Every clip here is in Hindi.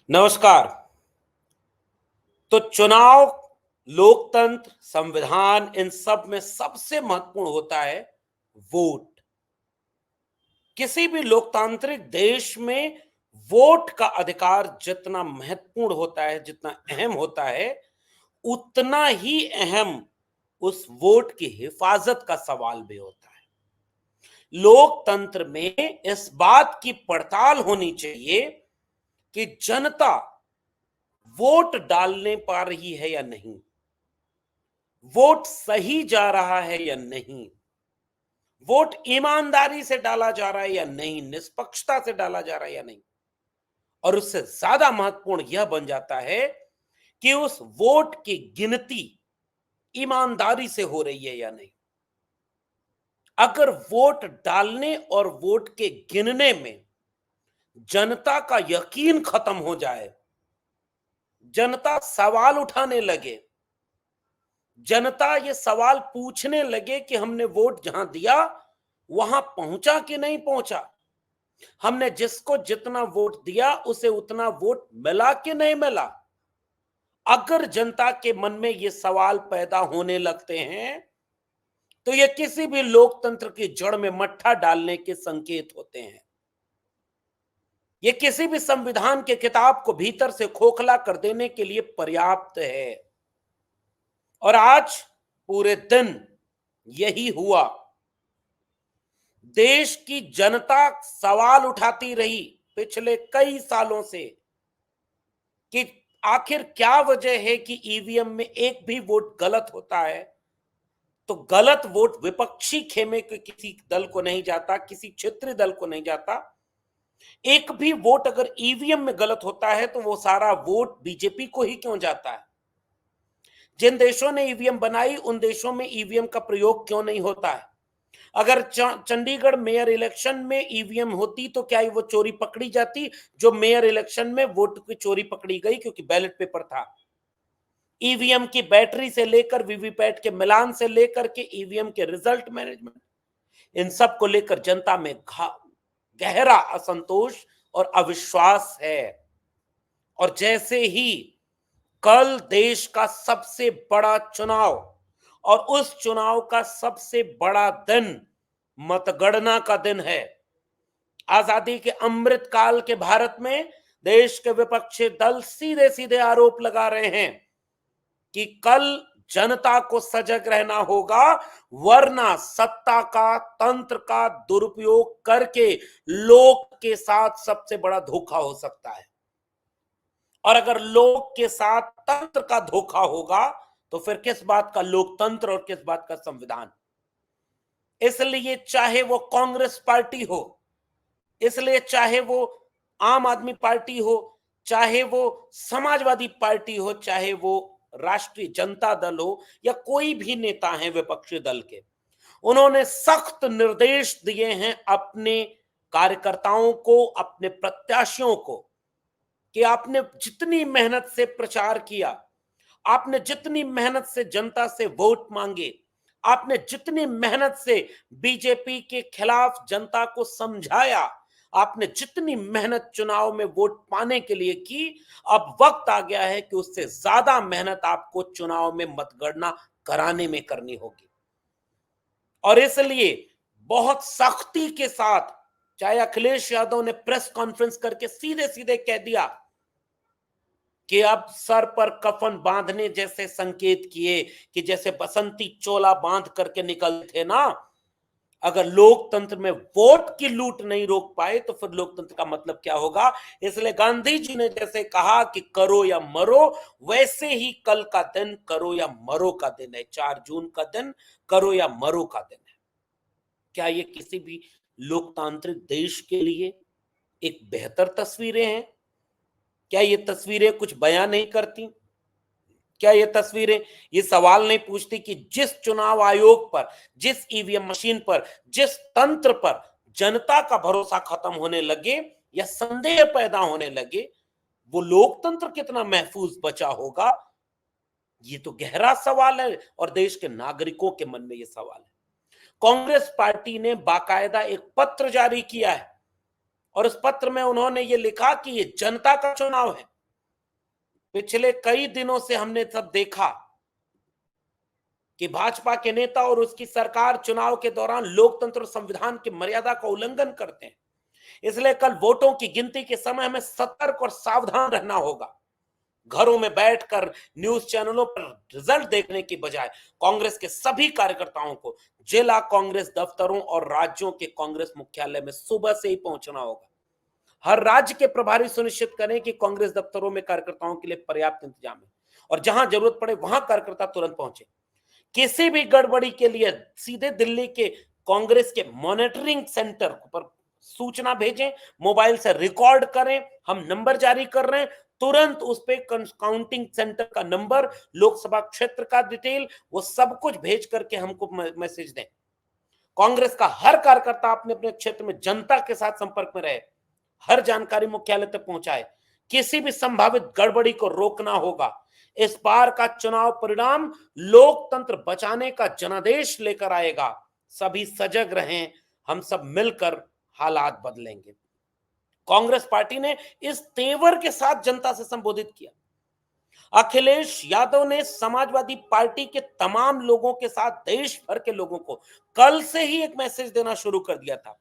नमस्कार। तो चुनाव, लोकतंत्र, संविधान, इन सब में सबसे महत्वपूर्ण होता है वोट। किसी भी लोकतांत्रिक देश में वोट का अधिकार जितना महत्वपूर्ण होता है, जितना अहम होता है, उतना ही अहम उस वोट की हिफाजत का सवाल भी होता है। लोकतंत्र में इस बात की पड़ताल होनी चाहिए कि जनता वोट डालने पा रही है या नहीं, वोट सही जा रहा है या नहीं, वोट ईमानदारी से डाला जा रहा है या नहीं, निष्पक्षता से डाला जा रहा है या नहीं। और उससे ज्यादा महत्वपूर्ण यह बन जाता है कि उस वोट की गिनती ईमानदारी से हो रही है या नहीं। अगर वोट डालने और वोट के गिनने में जनता का यकीन खत्म हो जाए, जनता सवाल उठाने लगे, जनता ये सवाल पूछने लगे कि हमने वोट जहां दिया वहां पहुंचा कि नहीं पहुंचा, हमने जिसको जितना वोट दिया उसे उतना वोट मिला कि नहीं मिला। अगर जनता के मन में ये सवाल पैदा होने लगते हैं तो ये किसी भी लोकतंत्र की जड़ में मट्ठा डालने के संकेत होते हैं। ये किसी भी संविधान के किताब को भीतर से खोखला कर देने के लिए पर्याप्त है। और आज पूरे दिन यही हुआ। देश की जनता सवाल उठाती रही पिछले कई सालों से कि आखिर क्या वजह है कि ईवीएम में एक भी वोट गलत होता है तो गलत वोट विपक्षी खेमे के किसी दल को नहीं जाता, किसी क्षेत्रीय दल को नहीं जाता। एक भी वोट अगर ईवीएम में गलत होता है तो वो सारा वोट बीजेपी को ही क्यों जाता है। जिन देशों ने ईवीएम बनाई उन देशों में ईवीएम का प्रयोग क्यों नहीं होता है। अगर चंडीगढ़ मेयर इलेक्शन में ईवीएम होती तो क्या वो चोरी पकड़ी जाती जो मेयर इलेक्शन में वोट की चोरी पकड़ी गई, क्योंकि बैलेट पेपर था। ईवीएम की बैटरी से लेकर वीवीपैट के मिलान से लेकर के ईवीएम के रिजल्ट मैनेजमेंट, इन सब को लेकर जनता में गहरा असंतोष और अविश्वास है। और जैसे ही कल देश का सबसे बड़ा चुनाव और उस चुनाव का सबसे बड़ा दिन मतगणना का दिन है। आजादी के अमृत काल के भारत में देश के विपक्षी दल सीधे सीधे आरोप लगा रहे हैं कि कल जनता को सजग रहना होगा, वरना सत्ता का, तंत्र का दुरुपयोग करके लोक के साथ सबसे बड़ा धोखा हो सकता है। और अगर लोक के साथ तंत्र का धोखा होगा तो फिर किस बात का लोकतंत्र और किस बात का संविधान। इसलिए चाहे वो कांग्रेस पार्टी हो, इसलिए चाहे वो आम आदमी पार्टी हो, चाहे वो समाजवादी पार्टी हो, चाहे वो राष्ट्रीय जनता दल हो या कोई भी नेता है विपक्षी दल के, उन्होंने सख्त निर्देश दिए हैं अपने कार्यकर्ताओं को, अपने प्रत्याशियों को कि आपने जितनी मेहनत से प्रचार किया, आपने जितनी मेहनत से जनता से वोट मांगे, आपने जितनी मेहनत से बीजेपी के खिलाफ जनता को समझाया, आपने जितनी मेहनत चुनाव में वोट पाने के लिए की, अब वक्त आ गया है कि उससे ज्यादा मेहनत आपको चुनाव में मतगणना कराने में करनी होगी। और इसलिए बहुत सख्ती के साथ, चाहे अखिलेश यादव ने प्रेस कॉन्फ्रेंस करके सीधे सीधे कह दिया कि अब सर पर कफन बांधने जैसे संकेत किए कि जैसे बसंती चोला बांध करके निकलते थे ना। अगर लोकतंत्र में वोट की लूट नहीं रोक पाए तो फिर लोकतंत्र का मतलब क्या होगा। इसलिए गांधी जी ने जैसे कहा कि करो या मरो, वैसे ही कल का दिन करो या मरो का दिन है। 4 जून का दिन करो या मरो का दिन है। क्या ये किसी भी लोकतांत्रिक देश के लिए एक बेहतर तस्वीरें हैं? क्या ये तस्वीरें कुछ बयां नहीं करती? क्या ये तस्वीरें ये सवाल नहीं पूछती कि जिस चुनाव आयोग पर, जिस ईवीएम मशीन पर, जिस तंत्र पर जनता का भरोसा खत्म होने लगे या संदेह पैदा होने लगे, वो लोकतंत्र कितना महफूज बचा होगा? ये तो गहरा सवाल है और देश के नागरिकों के मन में ये सवाल है। कांग्रेस पार्टी ने बाकायदा एक पत्र जारी किया है और उस पत्र में उन्होंने ये लिखा कि ये जनता का चुनाव है। पिछले कई दिनों से हमने सब देखा कि भाजपा के नेता और उसकी सरकार चुनाव के दौरान लोकतंत्र और संविधान की मर्यादा का उल्लंघन करते हैं। इसलिए कल वोटों की गिनती के समय हमें सतर्क और सावधान रहना होगा। घरों में बैठकर न्यूज चैनलों पर रिजल्ट देखने की बजाय कांग्रेस के सभी कार्यकर्ताओं को जिला कांग्रेस दफ्तरों और राज्यों के कांग्रेस मुख्यालय में सुबह से ही पहुंचना होगा। हर राज्य के प्रभारी सुनिश्चित करें कि कांग्रेस दफ्तरों में कार्यकर्ताओं के लिए पर्याप्त इंतजाम है और जहां जरूरत पड़े वहां कार्यकर्ता तुरंत पहुंचे। किसी भी गड़बड़ी के लिए सीधे दिल्ली के कांग्रेस के मॉनिटरिंग सेंटर पर सूचना भेजें, मोबाइल से रिकॉर्ड करें। हम नंबर जारी कर रहे हैं, तुरंत उस पे काउंटिंग सेंटर का नंबर, लोकसभा क्षेत्र का डिटेल, वो सब कुछ भेज करके हमको मैसेज दें। कांग्रेस का हर कार्यकर्ता अपने अपने क्षेत्र में जनता के साथ संपर्क में रहे, हर जानकारी मुख्यालय तक पहुंचाए। किसी भी संभावित गड़बड़ी को रोकना होगा। इस बार का चुनाव परिणाम लोकतंत्र बचाने का जनादेश लेकर आएगा। सभी सजग रहें, हम सब मिलकर हालात बदलेंगे। कांग्रेस पार्टी ने इस तेवर के साथ जनता से संबोधित किया। अखिलेश यादव ने समाजवादी पार्टी के तमाम लोगों के साथ देश भर के लोगों को कल से ही एक मैसेज देना शुरू कर दिया था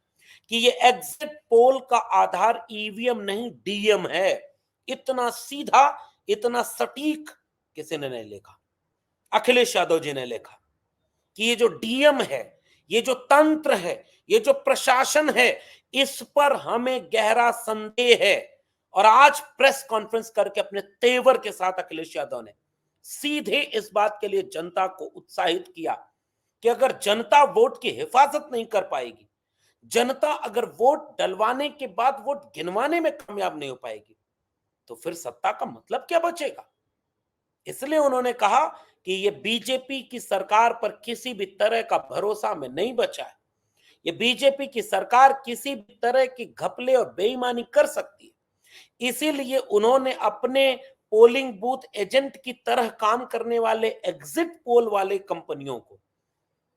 कि ये एग्जिट पोल का आधार ईवीएम नहीं डीएम है। इतना सीधा, इतना सटीक किसी ने नहीं लिखा। अखिलेश यादव जी ने लिखा कि ये जो डीएम है, ये जो तंत्र है, ये जो प्रशासन है, इस पर हमें गहरा संदेह है। और आज प्रेस कॉन्फ्रेंस करके अपने तेवर के साथ अखिलेश यादव ने सीधे इस बात के लिए जनता को उत्साहित किया कि अगर जनता वोट की हिफाजत नहीं कर पाएगी, जनता अगर वोट डलवाने के बाद वोट गिनवाने में कामयाब नहीं हो पाएगी, तो फिर सत्ता का मतलब क्या बचेगा। इसलिए उन्होंने कहा कि ये बीजेपी की सरकार पर किसी भी तरह का भरोसा में नहीं बचा है। ये बीजेपी की सरकार किसी भी तरह की घपले और बेईमानी कर सकती है। इसीलिए उन्होंने अपने पोलिंग बूथ एजेंट की तरह काम करने वाले एग्जिट पोल वाले कंपनियों को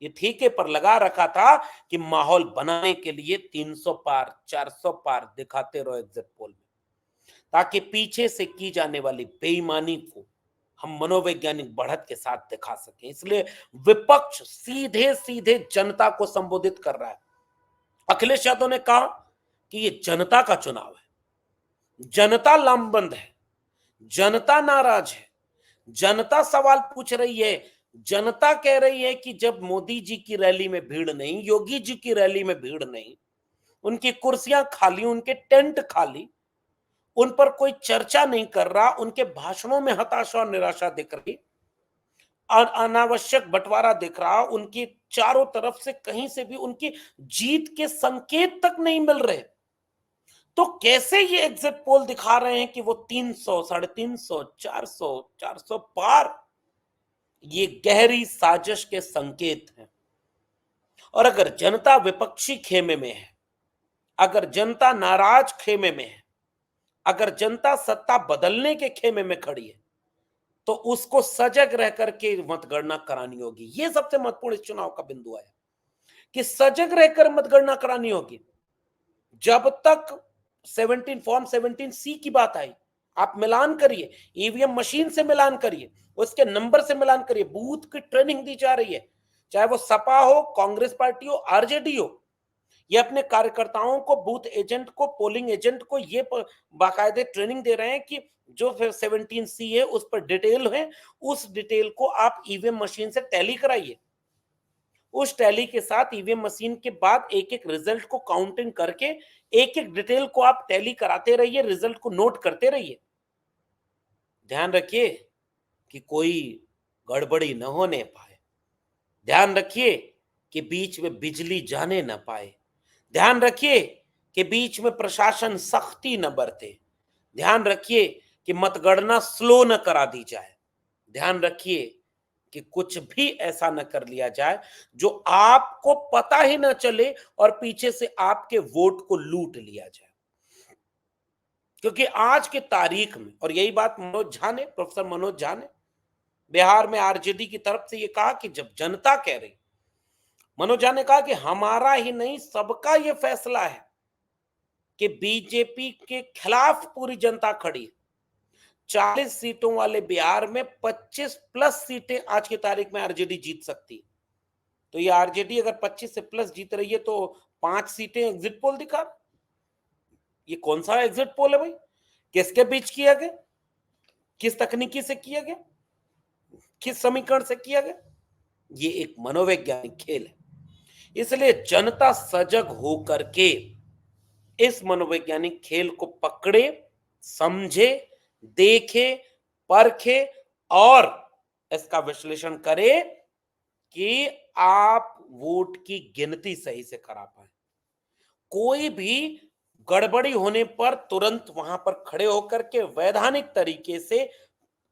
ये ठेके पर लगा रखा था कि माहौल बनाने के लिए 300 पार 400 पार दिखाते रहो एग्जिट पोल में, ताकि पीछे से की जाने वाली बेईमानी को हम मनोवैज्ञानिक बढ़त के साथ दिखा सकें। इसलिए विपक्ष सीधे सीधे जनता को संबोधित कर रहा है। अखिलेश यादव ने कहा कि ये जनता का चुनाव है, जनता लामबंद है, जनता नाराज है, जनता सवाल पूछ रही है। जनता कह रही है कि जब मोदी जी की रैली में भीड़ नहीं, योगी जी की रैली में भीड़ नहीं, उनकी कुर्सियां खाली, उनके टेंट खाली, उन पर कोई चर्चा नहीं कर रहा, उनके भाषणों में हताशा और निराशा दिख रही, अनावश्यक बंटवारा दिख रहा, उनकी चारों तरफ से कहीं से भी उनकी जीत के संकेत तक नहीं मिल रहे, तो कैसे ये एग्जिट पोल दिखा रहे हैं कि वो 300, 350, 400, 400 पार। ये गहरी साजिश के संकेत हैं। और अगर जनता विपक्षी खेमे में है, अगर जनता नाराज खेमे में है, अगर जनता सत्ता बदलने के खेमे में खड़ी है, तो उसको सजग रह करके मतगणना करानी होगी। ये सबसे महत्वपूर्ण इस चुनाव का बिंदु आया कि सजग रहकर मतगणना करानी होगी। जब तक 17 फॉर्म 17C की बात आई, आप मिलान करिए, ईवीएम मशीन से मिलान करिए, उसके नंबर से मिलान करिए, बूथ की ट्रेनिंग दी जा रही है, चाहे वो सपा हो, कांग्रेस पार्टी हो, आरजेडी हो। ये अपने कार्यकर्ताओं को, बूथ एजेंट को, पोलिंग एजेंट को ये बाकायदे ट्रेनिंग दे रहे हैं कि जो 17C है उस पर डिटेल है, उस डिटेल को आप ईवीएम मशीन से टैली कराइए। उस टैली के साथ ईवीएम मशीन के बाद एक एक रिजल्ट को काउंटिंग करके एक एक डिटेल को आप टैली कराते रहिए, रिजल्ट को नोट करते रहिए। ध्यान रखिए कि कोई गड़बड़ी न होने पाए। ध्यान रखिए कि बीच में बिजली जाने न पाए। ध्यान रखिए कि बीच में प्रशासन सख्ती न बरते। ध्यान रखिए कि मतगणना स्लो न करा दी जाए। ध्यान रखिए कि कुछ भी ऐसा न कर लिया जाए जो आपको पता ही न चले और पीछे से आपके वोट को लूट लिया जाए। क्योंकि आज की तारीख में, और यही बात मनोज झा ने, प्रोफेसर मनोज झा ने बिहार में आरजेडी की तरफ से ये कहा कि जब जनता कह रही, मनोज झा ने कहा कि हमारा ही नहीं सबका ये फैसला है कि बीजेपी के खिलाफ पूरी जनता खड़ी है, 40 सीटों वाले बिहार में 25 प्लस सीटें आज की तारीख में आरजेडी जीत सकती है। तो ये आरजेडी अगर 25 से प्लस जीत रही है तो 5 सीटें एग्जिट पोल दिखा। ये कौन सा एग्जिट पोल है भाई? किसके बीच किया गया? किस तकनीकी से किया गया? किस समीकरण से किया गया? ये एक मनोवैज्ञानिक खेल है। इसलिए जनता सजग होकर के इस मनोवैज्ञानिक खेल को पकड़े, समझे, देखे, परखे और इसका विश्लेषण करे कि आप वोट की गिनती सही से करा पाए। कोई भी गड़बड़ी होने पर तुरंत वहां पर खड़े होकर के वैधानिक तरीके से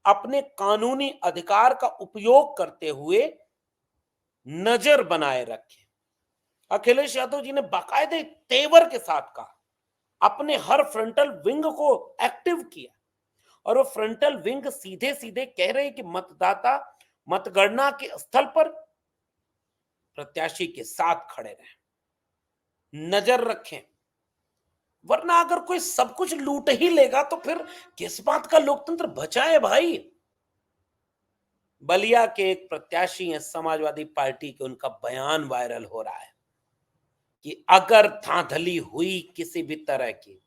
अपने कानूनी अधिकार का उपयोग करते हुए नजर बनाए रखे। अखिलेश यादव जी ने बाकायदे तेवर के साथ कहा, अपने हर फ्रंटल विंग को एक्टिव किया और वो फ्रंटल विंग सीधे सीधे कह रहे कि मतदाता मतगणना के स्थल पर प्रत्याशी के साथ खड़े रहें, नजर रखें, वरना अगर कोई सब कुछ लूट ही लेगा तो फिर किस बात का लोकतंत्र बचा है भाई? बलिया के एक प्रत्याशी हैं समाजवादी पार्टी के, उनका बयान वायरल हो रहा है कि अगर धांधली हुई किसी भी तरह की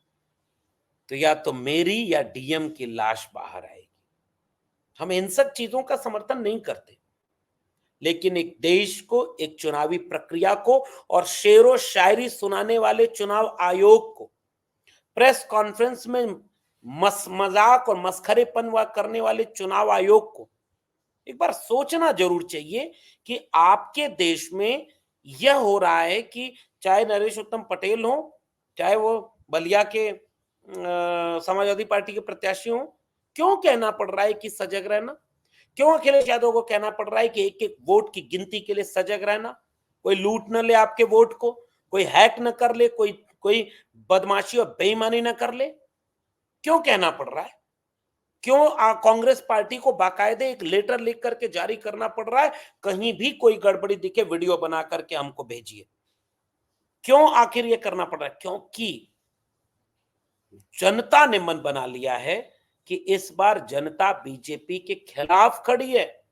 तो या तो मेरी या डीएम की लाश बाहर आएगी। हम इन सब चीजों का समर्थन नहीं करते, लेकिन एक देश को, एक चुनावी प्रक्रिया को और शेरो शायरी सुनाने वाले चुनाव आयोग को, प्रेस कॉन्फ्रेंस में मजाक और मस्खरेपन करने वाले चुनाव आयोग को एक बार सोचना जरूर चाहिए कि आपके देश में यह हो रहा है कि चाहे नरेश उत्तम पटेल हो, चाहे वो बलिया के समाजवादी पार्टी के प्रत्याशी हो, क्यों कहना पड़ रहा है कि सजग रहना? क्यों अखिलेश यादव को कहना पड़ रहा है कि एक एक वोट की गिनती के लिए सजग रहना? कोई लूट न ले आपके वोट को, कोई हैक न कर ले, कोई कोई बदमाशी और बेईमानी न कर ले। क्यों कहना पड़ रहा है? क्यों कांग्रेस पार्टी को बाकायदे एक लेटर लिख करके जारी करना पड़ रहा है, कहीं भी कोई गड़बड़ी दिखे वीडियो बना करके हमको भेजिए? क्यों आखिर ये करना पड़ रहा है? क्योंकि जनता ने मन बना लिया है कि इस बार जनता बीजेपी के खिलाफ खड़ी है।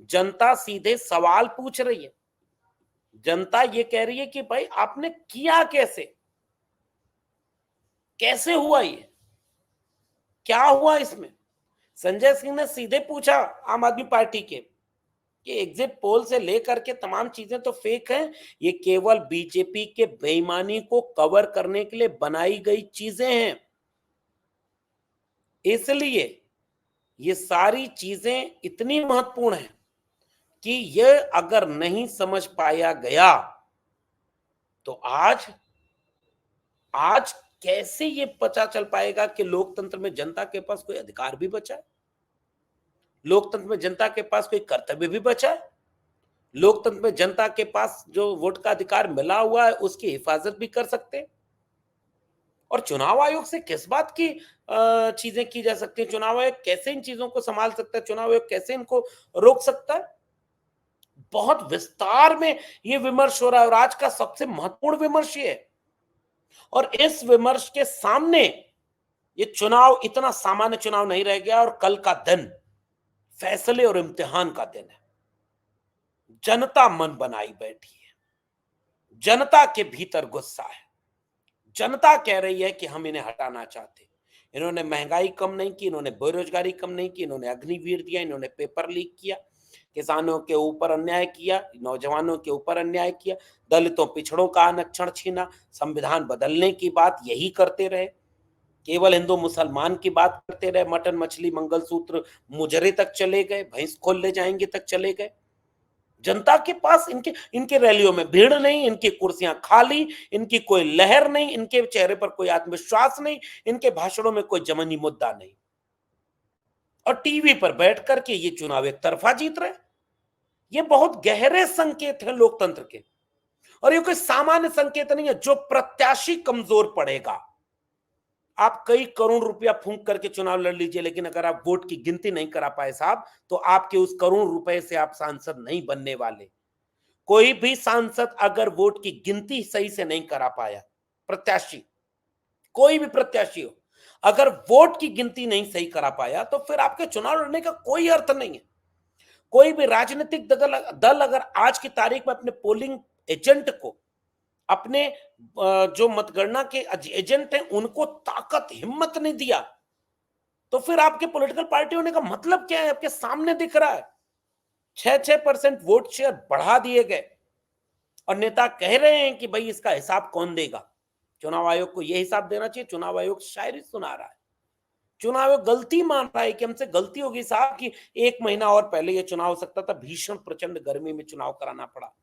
जनता सीधे सवाल पूछ रही है। जनता ये कह रही है कि भाई आपने किया कैसे? कैसे हुआ ये? क्या हुआ इसमें? संजय सिंह ने सीधे पूछा आम आदमी पार्टी के कि एग्जिट पोल से लेकर के तमाम चीजें तो फेक हैं, ये केवल बीजेपी के बेईमानी को कवर करने के लिए बनाई गई चीजें हैं। इसलिए ये सारी चीजें इतनी महत्वपूर्ण हैं कि ये अगर नहीं समझ पाया गया तो आज आज कैसे ये पता चल पाएगा कि लोकतंत्र में जनता के पास कोई अधिकार भी बचा है, लोकतंत्र में जनता के पास कोई कर्तव्य भी बचा है, लोकतंत्र में जनता के पास जो वोट का अधिकार मिला हुआ है उसकी हिफाजत भी कर सकते हैं। और चुनाव आयोग से किस बात की चीजें की जा सकती है? चुनाव आयोग कैसे इन चीजों को संभाल सकता है? चुनाव आयोग कैसे इनको रोक सकता है? बहुत विस्तार में ये विमर्श हो रहा है और आज का सबसे महत्वपूर्ण विमर्श ये है। और इस विमर्श के सामने ये चुनाव इतना सामान्य चुनाव नहीं रह गया और कल का दिन फैसले और इम्तिहान का दिन है। जनता मन बनाई बैठी है, जनता के भीतर गुस्सा है, जनता कह रही है कि हम इन्हें हटाना चाहते। इन्होंने महंगाई कम नहीं की, इन्होंने बेरोजगारी कम नहीं की, इन्होंने अग्निवीर दिया, इन्होंने पेपर लीक किया, किसानों के ऊपर अन्याय किया, नौजवानों के ऊपर अन्याय किया, दलितों पिछड़ों का आरक्षण छीना, संविधान बदलने की बात यही करते रहे, केवल हिंदू मुसलमान की बात करते रहे, मटन मछली मंगलसूत्र मुजरे तक चले गए, भैंस खोल ले जाएंगे तक चले गए। जनता के पास इनके इनके रैलियों में भीड़ नहीं, इनकी कुर्सियां खाली, इनकी कोई लहर नहीं, इनके चेहरे पर कोई आत्मविश्वास नहीं, इनके भाषणों में कोई जमीनी मुद्दा नहीं, और टीवी पर बैठ करके ये चुनाव एक तरफा जीत रहे। ये बहुत गहरे संकेत हैं लोकतंत्र के, और ये कोई सामान्य संकेत नहीं है। जो प्रत्याशी कमजोर पड़ेगा, आप कई करोड़ रुपया फूंक करके चुनाव लड़ लीजिए, लेकिन अगर आप वोट की गिनती नहीं करा पाए साहब, तो आपके उस करोड़ रुपए से आप सांसद नहीं बनने वाले। कोई भी सांसद अगर वोट की गिनती सही से नहीं करा पाया, प्रत्याशी, कोई भी प्रत्याशी हो, अगर वोट की गिनती नहीं सही करा पाया तो फिर आपके चुनाव लड़ने का कोई अर्थ नहीं है। कोई भी राजनीतिक दल दल अगर आज की तारीख में अपने पोलिंग एजेंट को, अपने जो मतगणना के एजेंट हैं उनको ताकत हिम्मत नहीं दिया, तो फिर आपके पॉलिटिकल पार्टी होने का मतलब क्या है? आपके सामने दिख रहा है। 6-6% वोट शेयर बढ़ा दिए गए और नेता कह रहे हैं कि भाई इसका हिसाब कौन देगा? चुनाव आयोग को यह हिसाब देना चाहिए। चुनाव आयोग शायरी सुना रहा है। चुनाव आयोग गलती मान रहा है कि हमसे गलती होगी साहब कि 1 महीना और पहले ये चुनाव हो सकता था, भीषण प्रचंड गर्मी में चुनाव कराना पड़ा।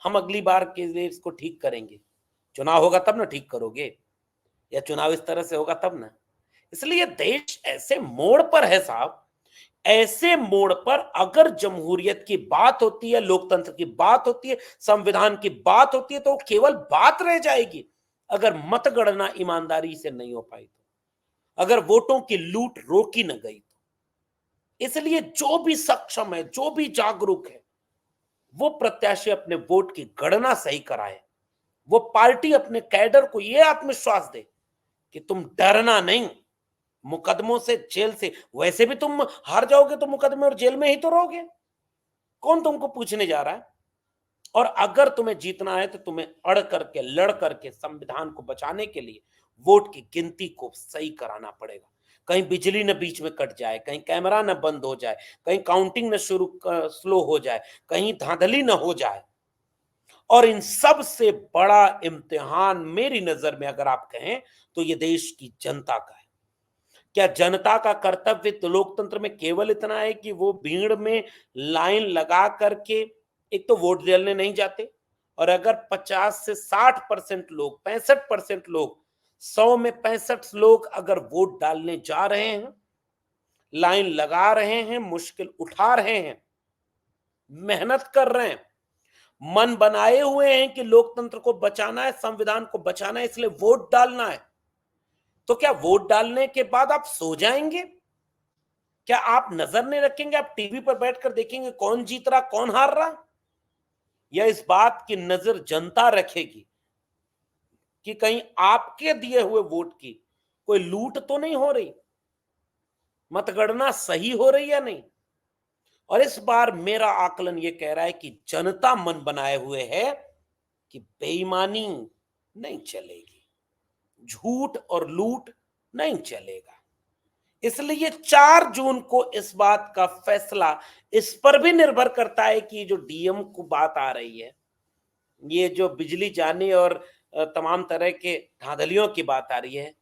हम अगली बार के लिए इसको ठीक करेंगे। चुनाव होगा तब ना ठीक करोगे, या चुनाव इस तरह से होगा तब ना। इसलिए देश ऐसे मोड़ पर है साहब, ऐसे मोड़ पर अगर जमहूरियत की बात होती है, लोकतंत्र की बात होती है, संविधान की बात होती है, तो वो केवल बात रह जाएगी अगर मतगणना ईमानदारी से नहीं हो पाई तो, अगर वोटों की लूट रोकी न गई तो। इसलिए जो भी सक्षम है, जो भी जागरूक है, वो प्रत्याशी अपने वोट की गणना सही कराए। वो पार्टी अपने कैडर को यह आत्मविश्वास दे कि तुम डरना नहीं मुकदमों से, जेल से। वैसे भी तुम हार जाओगे तो मुकदमे और जेल में ही तो रहोगे। कौन तुमको पूछने जा रहा है? और अगर तुम्हें जीतना है तो तुम्हें अड़ करके, लड़ करके संविधान को बचाने के लिए वोट की गिनती को सही कराना पड़ेगा। कहीं बिजली न बीच में कट जाए, कहीं कैमरा न बंद हो जाए, कहीं काउंटिंग न स्लो हो जाए, कहीं धांधली न हो जाए। और इन सब से बड़ा इम्तिहान मेरी नजर में अगर आप कहें तो ये देश की जनता का है। क्या जनता का कर्तव्य तो लोकतंत्र में केवल इतना है कि वो भीड़ में लाइन लगा करके एक तो वोट डालने नहीं जाते, और अगर 50 से 60% लोग, 65% लोग, 100 में 65 लोग अगर वोट डालने जा रहे हैं, लाइन लगा रहे हैं, मुश्किल उठा रहे हैं, मेहनत कर रहे हैं, मन बनाए हुए हैं कि लोकतंत्र को बचाना है, संविधान को बचाना है, इसलिए वोट डालना है, तो क्या वोट डालने के बाद आप सो जाएंगे? क्या आप नजर नहीं रखेंगे? आप टीवी पर बैठकर देखेंगे कौन जीत रहा, कौन हार रहा? या इस बात की नजर जनता रखेगी कि कहीं आपके दिए हुए वोट की कोई लूट तो नहीं हो रही, मतगणना सही हो रही या नहीं? और इस बार मेरा आकलन यह कह रहा है कि जनता मन बनाए हुए है कि बेईमानी नहीं चलेगी, झूठ और लूट नहीं चलेगा। इसलिए 4 जून को इस बात का फैसला इस पर भी निर्भर करता है कि जो डीएम को बात आ रही है, ये जो बिजली जाने और तमाम तरह के धांधलियों की बात आ रही है,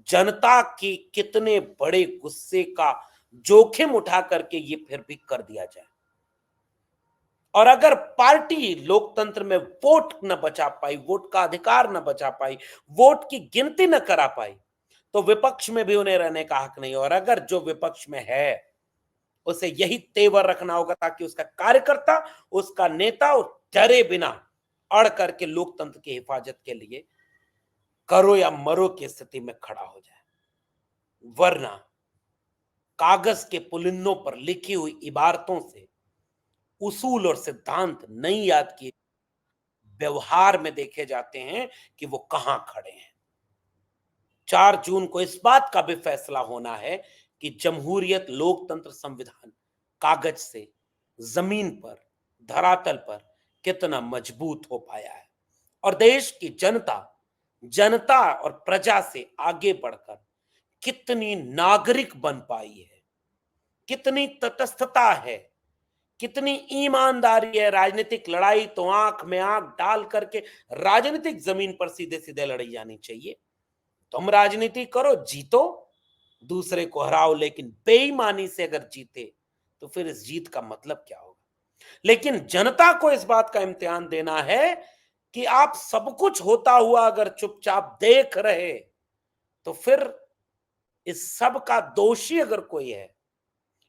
जनता की कितने बड़े गुस्से का जोखिम उठा करके ये फिर भी कर दिया जाए। और अगर पार्टी लोकतंत्र में वोट न बचा पाई, वोट का अधिकार न बचा पाई, वोट की गिनती न करा पाई, तो विपक्ष में भी उन्हें रहने का हक नहीं। और अगर जो विपक्ष में है उसे यही तेवर रखना होगा ताकि उसका कार्यकर्ता, उसका नेता डरे बिना अड़ करके लोकतंत्र की हिफाजत के लिए करो या मरो की स्थिति में खड़ा हो जाए। वरना कागज के पुलिंदों पर लिखी हुई इबारतों से उसूल और सिद्धांत नहीं याद किए, व्यवहार में देखे जाते हैं कि वो कहां खड़े हैं। 4 जून को इस बात का भी फैसला होना है कि जमहूरियत, लोकतंत्र, संविधान कागज से जमीन पर, धरातल पर कितना मजबूत हो पाया है। और देश की जनता, जनता और प्रजा से आगे बढ़कर कितनी नागरिक बन पाई है, कितनी तटस्थता है, कितनी ईमानदारी है। राजनीतिक लड़ाई तो आंख में आंख डाल करके राजनीतिक जमीन पर सीधे सीधे लड़ी जानी चाहिए। तुम राजनीति करो, जीतो, दूसरे को हराओ, लेकिन बेईमानी से अगर जीते तो फिर इस जीत का मतलब क्या होगा? लेकिन जनता को इस बात का इम्तिहान देना है कि आप सब कुछ होता हुआ अगर चुपचाप देख रहे, तो फिर इस सब का दोषी अगर कोई है,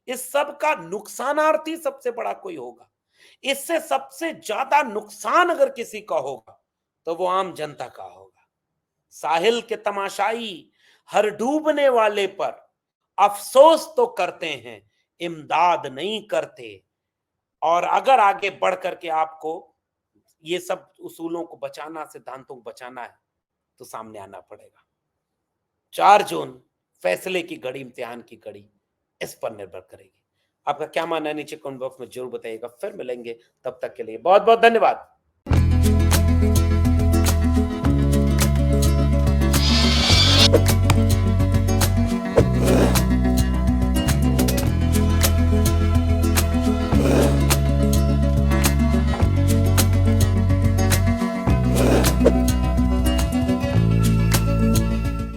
इस सब का नुकसानार्थी सबसे बड़ा कोई होगा, इससे सबसे ज्यादा नुकसान अगर किसी का होगा तो वो आम जनता का होगा। साहिल के तमाशाई हर डूबने वाले पर अफसोस तो करते हैं, इमदाद नहीं करते। और अगर आगे बढ़ करके आपको ये सब उसूलों को बचाना, सिद्धांतों को बचाना है, तो सामने आना पड़ेगा। 4 जून फैसले की घड़ी, इम्तिहान की घड़ी, इस पर निर्भर करेगी। आपका क्या मानना है नीचे कमेंट बॉक्स में ज़रूर बताइएगा। फिर मिलेंगे, तब तक के लिए बहुत-बहुत धन्यवाद।